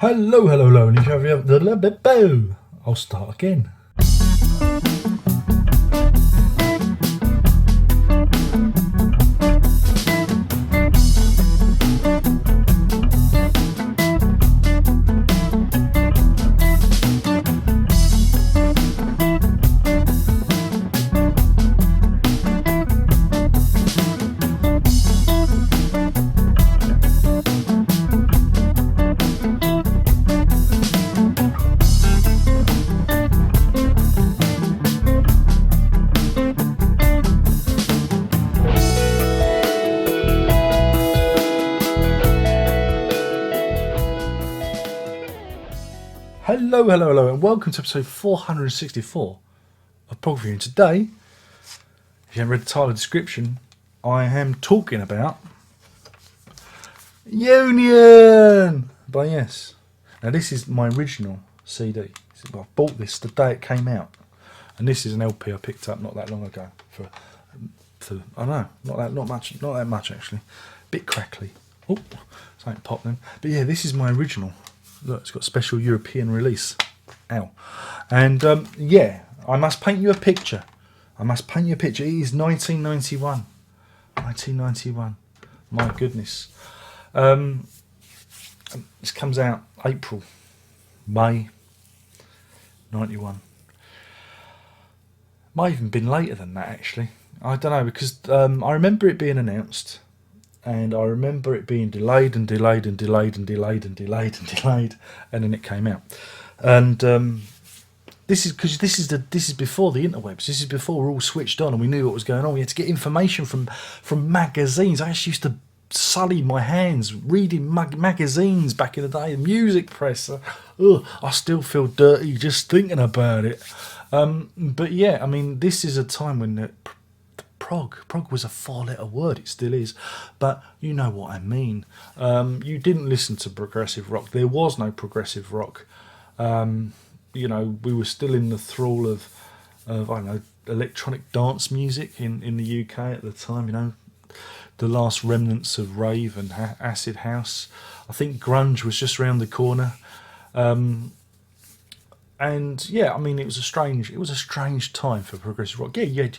Hello, hello, hello, and if you have the I'll start again. Hello, hello, hello, and welcome to episode 464 of Prog. And today, if you haven't read the title description, I am talking about Union by Yes. Now, this is my original CD. I bought this the day it came out, and this is an LP I picked up not that long ago for I don't know, not that much actually, bit crackly. Oh, something popped then. But yeah, this is my original. Look, it's got special European release. Ow. And yeah, I must paint you a picture. It is 1991. 1991. My goodness. This comes out May 91. Might even been later than that actually. I don't know, because I remember it being announced. And I remember it being delayed, and then it came out. And this is before the interwebs. This is before we're all switched on and we knew what was going on. We had to get information from magazines. I actually used to sully my hands reading magazines back in the day. The music press. I still feel dirty just thinking about it. But yeah, I mean, this is a time when Prog was a 4-letter word. It still is, but you know what I mean. You didn't listen to progressive rock. There was no progressive rock. We were still in the thrall of I don't know, electronic dance music in the UK at the time. You know, the last remnants of rave and acid house. I think grunge was just round the corner. And yeah, I mean, it was a strange time for progressive rock. Yeah, you had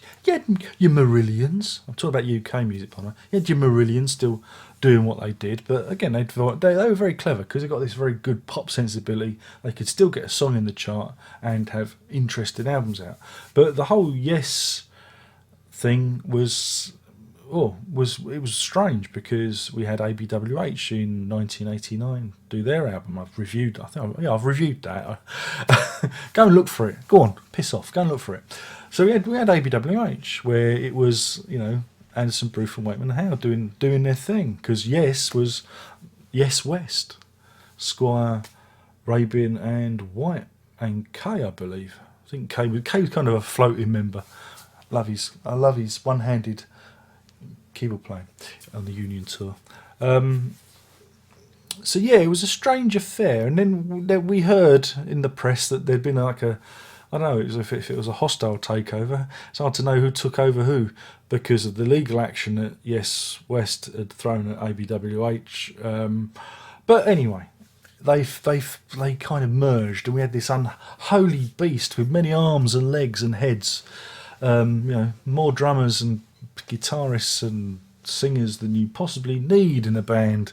your Marillions. I'm talking about UK music, by the way. You had your Marillions still doing what they did, but again, they were very clever because they got this very good pop sensibility. They could still get a song in the chart and have interesting albums out. But the whole Yes thing was strange because we had ABWH in 1989 do their album. I've reviewed that. Go and look for it. Go on, piss off. Go and look for it. So we had ABWH where it was, you know, Anderson, Broof and Wakeman Howe doing their thing, because Yes was Yes West, Squire, Rabin and White and Kay, I believe. I think Kay was kind of a floating member. I love his one-handed keyboard playing on the Union tour. So yeah, it was a strange affair, and then we heard in the press that there'd been like I don't know, if it was a hostile takeover. It's hard to know who took over who because of the legal action that Yes West had thrown at ABWH. But anyway, they kind of merged, and we had this unholy beast with many arms and legs and heads. More drummers and guitarists and singers than you possibly need in a band.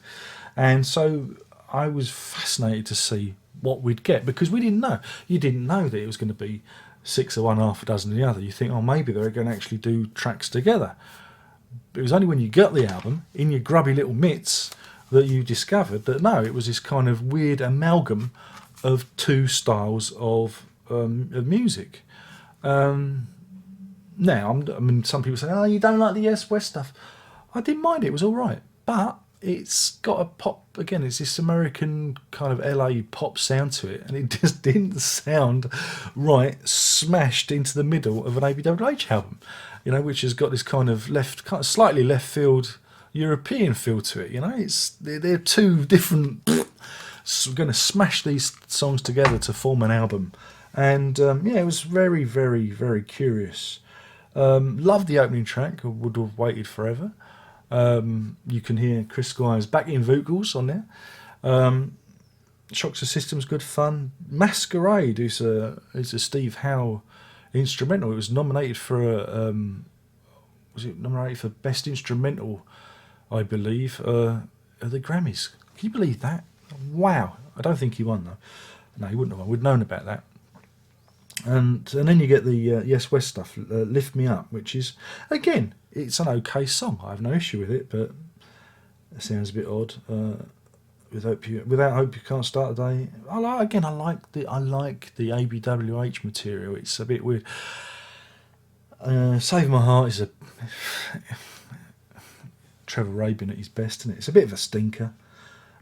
And so I was fascinated to see what we'd get, because we didn't know. You didn't know that it was going to be 6 of one, half a dozen of the other. You think, oh, maybe they're going to actually do tracks together. But it was only when you got the album in your grubby little mitts that you discovered that no, it was this kind of weird amalgam of two styles of music. Now, I mean, some people say, oh, you don't like the Yes West stuff. I didn't mind it. It was all right. But it's got a pop, again, it's this American kind of LA pop sound to it, and it just didn't sound right smashed into the middle of an ABWH album, you know, which has got this kind of slightly left field European feel to it. You know, they're two different. We're going to smash these songs together to form an album, and yeah, it was very, very, very curious. Loved the opening track. I would have waited forever. You can hear Chris Squire's backing vocals on there. Shocks the System's good fun. Masquerade is a Steve Howe instrumental. It was nominated for was it nominated for best instrumental, I believe, at the Grammys. Can you believe that? Wow. I don't think he won though. No, he wouldn't have won. We'd known about that. And then you get the Yes West stuff, Lift Me Up, which is, again, it's an okay song. I have no issue with it, but it sounds a bit odd. Without Hope You Can't Start the Day. I like the ABWH material. It's a bit weird. Save My Heart is a Trevor Rabin at his best, isn't it? It's a bit of a stinker.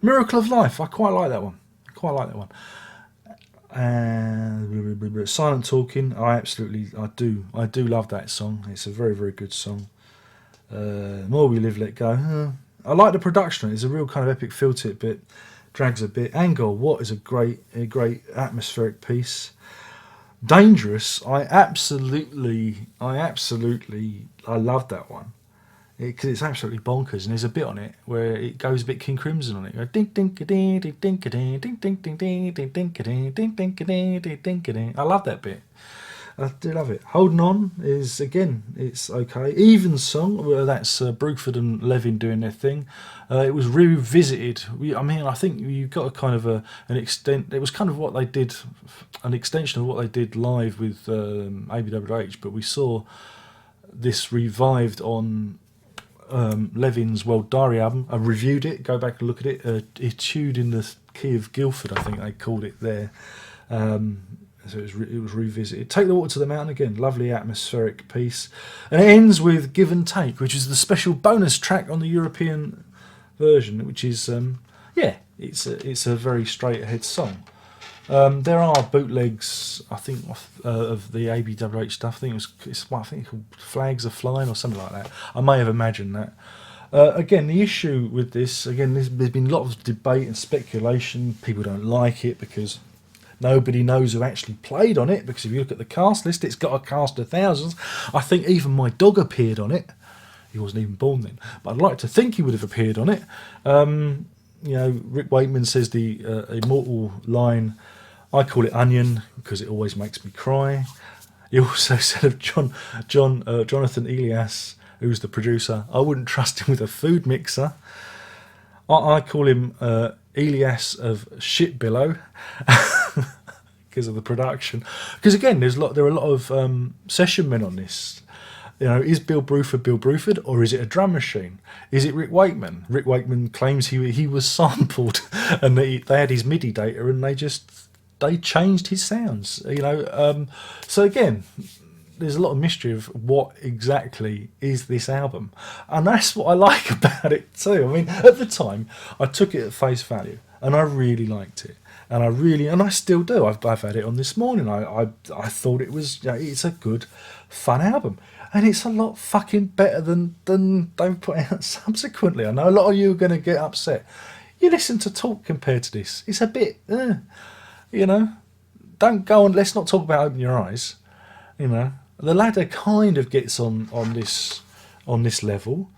Miracle of Life, I quite like that one. Silent Talking, I do love that song. It's a very, very good song. More We Live, Let Go. I like the production. It's a real kind of epic feel to it, but drags a bit. Angle, what is a great atmospheric piece. Dangerous, I love that one. Because it's absolutely bonkers, and there's a bit on it where it goes a bit King Crimson on it. I love that bit. I do love it. Holding On is, again, it's okay. Even Song, well, that's Bruford and Levin doing their thing. It was revisited. I think you got a kind of an extent. It was kind of what they did, an extension of what they did live with ABWH, but we saw this revived on Levin's World Diary album. I reviewed it. Go back and look at it. Etude in the Key of Guildford, I think they called it there. So it was revisited. Take the Water to the Mountain, again, lovely atmospheric piece. And it ends with Give and Take, which is the special bonus track on the European version, which is, it's a very straight ahead song. There are bootlegs, I think, of the ABWH stuff. I think it's called Flags Are Flying or something like that. I may have imagined that. Again, the issue with this, there's been a lot of debate and speculation. People don't like it because nobody knows who actually played on it, because if you look at the cast list, it's got a cast of thousands. I think even my dog appeared on it. He wasn't even born then, but I'd like to think he would have appeared on it. Rick Wakeman says the immortal line, I call it onion because it always makes me cry. He also said of Jonathan Elias, who's the producer, I wouldn't trust him with a food mixer. I call him Elias of Shit Billow because of the production. Because again, there are a lot of session men on this. Is Bill Bruford, or is it a drum machine? Is it Rick Wakeman? Rick Wakeman claims he was sampled, and they had his MIDI data, and they changed his sounds. So again, there's a lot of mystery of what exactly is this album, and that's what I like about it too. I mean, at the time, I took it at face value, and I really liked it, and I still do. I've had it on this morning. I thought it was it's a good, fun album, and it's a lot fucking better than they put out subsequently. I know a lot of you are going to get upset. You listen to Talk compared to this, it's a bit, Don't go on. Let's not talk about Open Your Eyes. The ladder kind of gets on this level.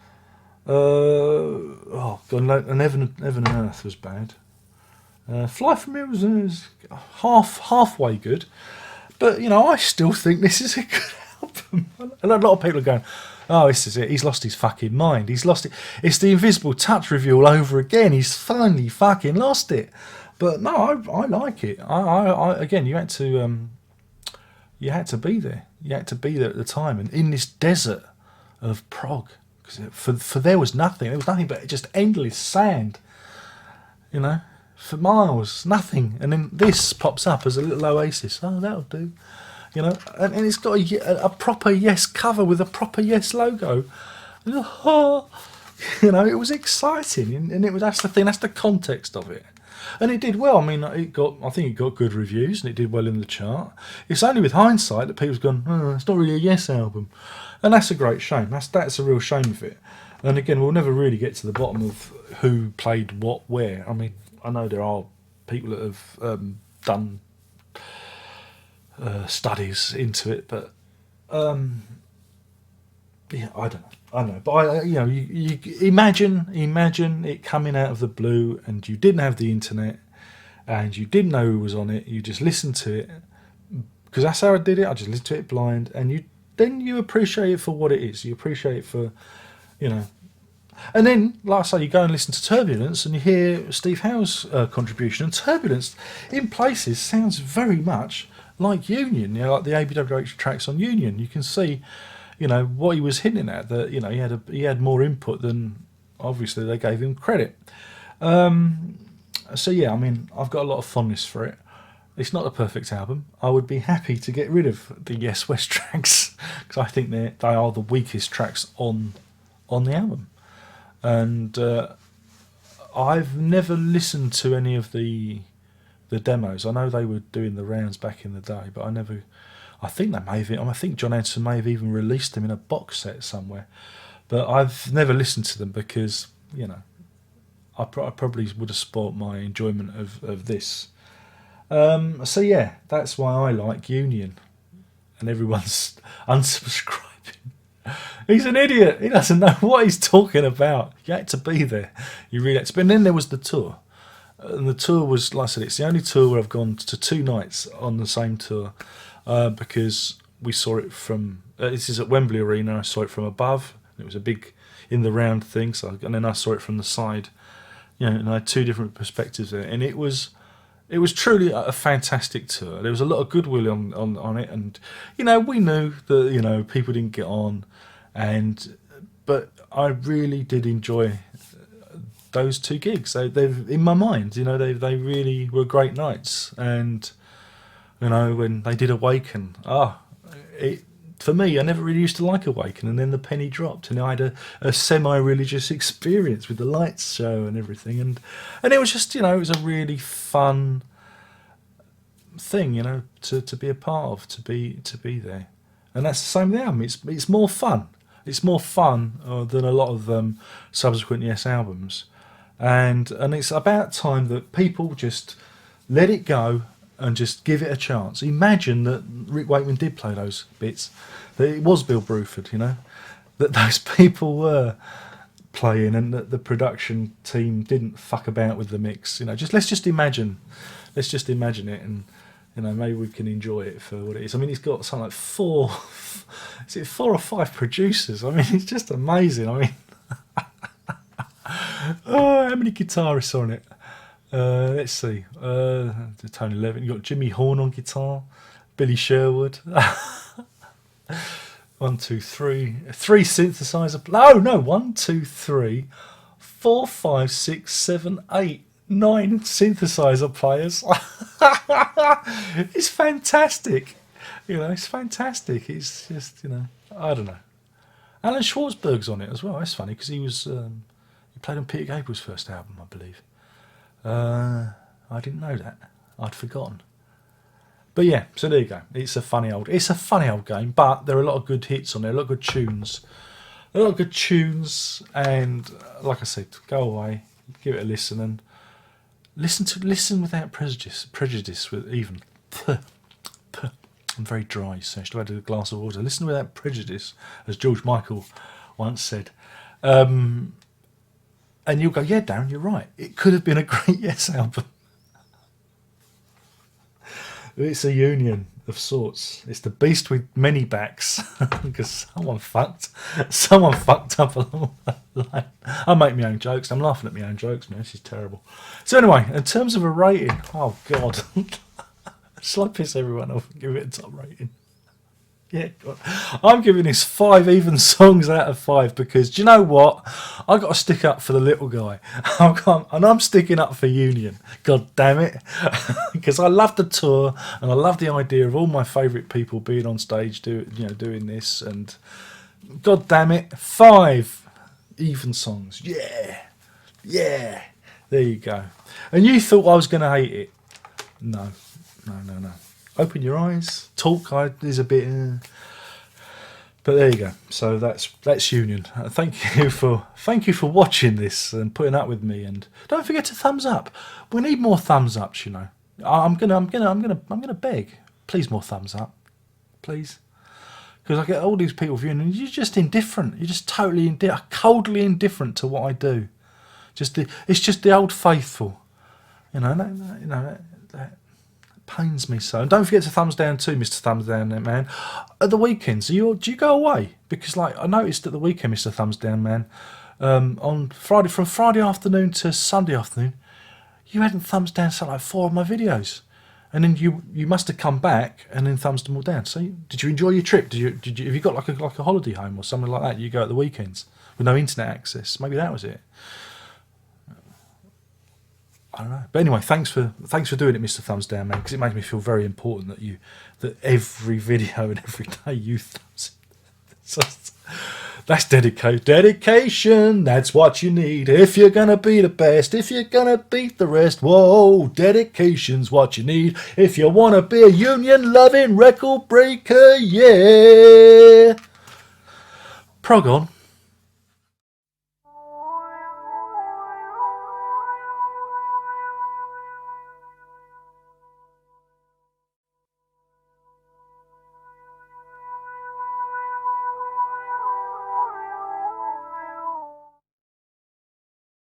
Oh God, and Heaven and Earth was bad. Fly From Here was halfway good, but I still think this is a good album. And a lot of people are going, "Oh, this is it. He's lost his fucking mind. He's lost it. It's the Invisible Touch review all over again. He's finally fucking lost it." But no, I like it. I again, you had to be there. You had to be there at the time, and in this desert of Prog, for there was nothing. There was nothing but just endless sand. For miles, nothing. And then this pops up as a little oasis. Oh, that'll do. And it's got a proper Yes cover with a proper Yes logo. It was exciting, and that's the thing. That's the context of it. And it did well. I mean, I think it got good reviews, and it did well in the chart. It's only with hindsight that people's gone, it's not really a Yes album, and that's a great shame. That's a real shame of it. And again, we'll never really get to the bottom of who played what where. I mean, I know there are people that have done studies into it, but I don't know. But you imagine it coming out of the blue, and you didn't have the internet, and you didn't know who was on it. You just listened to it because that's how I did it. I just listened to it blind, and you appreciate it for what it is. You appreciate it for, you know. And then, like I say, you go and listen to Turbulence, and you hear Steve Howe's contribution. And Turbulence, in places, sounds very much like Union. You know, like the ABWH tracks on Union. You can see, you know, what he was hinting at. That, you know, he had more input than obviously they gave him credit. So yeah, I mean, I've got a lot of fondness for it. It's not a perfect album. I would be happy to get rid of the Yes West tracks because I think they are the weakest tracks on the album. And I've never listened to any of the demos. I know they were doing the rounds back in the day, but I think they may have. I think John Anderson may have even released them in a box set somewhere. But I've never listened to them because, you know, I probably would have spoilt my enjoyment of this. So yeah, that's why I like Union, and everyone's unsubscribing. He's an idiot. He doesn't know what he's talking about. You had to be there. You really had to be. And then there was the tour. And the tour was, like I said, it's the only tour where I've gone to 2 nights on the same tour because we saw it from, this is at Wembley Arena, I saw it from above. It was a big in the round thing, and then I saw it from the side. You know, and I had 2 different perspectives there. And it was truly a fantastic tour. There was a lot of goodwill on it, and you know, we knew that, you know, people didn't get on, but I really did enjoy those 2 gigs. They've in my mind, you know, they really were great nights. And you know, when they did Awaken, for me, I never really used to like Awaken, and then the penny dropped, and I had a semi-religious experience with the lights show and everything, and it was just, you know, it was a really fun thing, you know, to be a part of, to be there, and that's the same with the album. It's more fun. It's more fun than a lot of subsequent Yes albums, and it's about time that people just let it go and just give it a chance. Imagine that Rick Wakeman did play those bits, that it was Bill Bruford, you know, that those people were playing, and that the production team didn't fuck about with the mix. You know, let's just imagine it, and you know, maybe we can enjoy it for what it is. I mean, it's got something like 4 or 5 producers. I mean, it's just amazing. I mean, how many guitarists on it? Let's see. Tony Levin. You got Jimmy Horn on guitar, Billy Sherwood. 1, 2, 3. 3 synthesizer. No. 1, 2, 3, 4, 5, 6, 7, 8, 9 synthesizer players. It's fantastic. You know, it's fantastic. It's just, you know, I don't know. Alan Schwartzberg's on it as well. That's funny because he played on Peter Gabriel's first album, I believe. I didn't know that. I'd forgotten. But yeah, so there you go. It's a funny old game, but there are a lot of good hits on there, a lot of good tunes. And like I said, go away, give it a listen, and listen without prejudice with even. I'm very dry, so I should have had a glass of water. Listen without prejudice, as George Michael once said. And you'll go, yeah, Darren, you're right. It could have been a great Yes album. It's a union of sorts. It's the beast with many backs because someone fucked up along that line. I make my own jokes. I'm laughing at my own jokes, man. This is terrible. So anyway, in terms of a rating, oh God, shall I piss everyone off and give it a top rating? Yeah, God. I'm giving this 5 even songs out of 5 because do you know what? I got to stick up for the little guy, and I'm sticking up for Union. God damn it, because I love the tour and I love the idea of all my favourite people being on stage, doing this, and God damn it, 5 even songs. Yeah. There you go. And you thought I was going to hate it? No. Open your eyes. Talk is a bit, but there you go. So that's Union. Thank you for watching this and putting up with me. And don't forget to thumbs up. We need more thumbs ups. You know, I'm gonna beg. Please, more thumbs up, please. Because I get all these people viewing, and you're just indifferent. You're just totally coldly indifferent to what I do. It's just the old faithful. You know, that pains me so. And don't forget to thumbs down too, Mr. Thumbs Down Man. At the weekends, do you go away? Because like I noticed at the weekend, Mr. Thumbs Down Man, on Friday, from Friday afternoon to Sunday afternoon, you hadn't thumbs down something like 4 of my videos, and then you must have come back and then thumbs them all down. So did you enjoy your trip? Did you have you got like a holiday home or something like that? You go at the weekends with no internet access. Maybe that was it. I don't know. But anyway, thanks for doing it, Mr. Thumbs Down Man, because it makes me feel very important that every video and every day you thumbs. So that's dedication. That's what you need if you're gonna be the best. If you're gonna beat the rest, whoa, dedication's what you need if you wanna be a union-loving record breaker. Yeah. Prog on.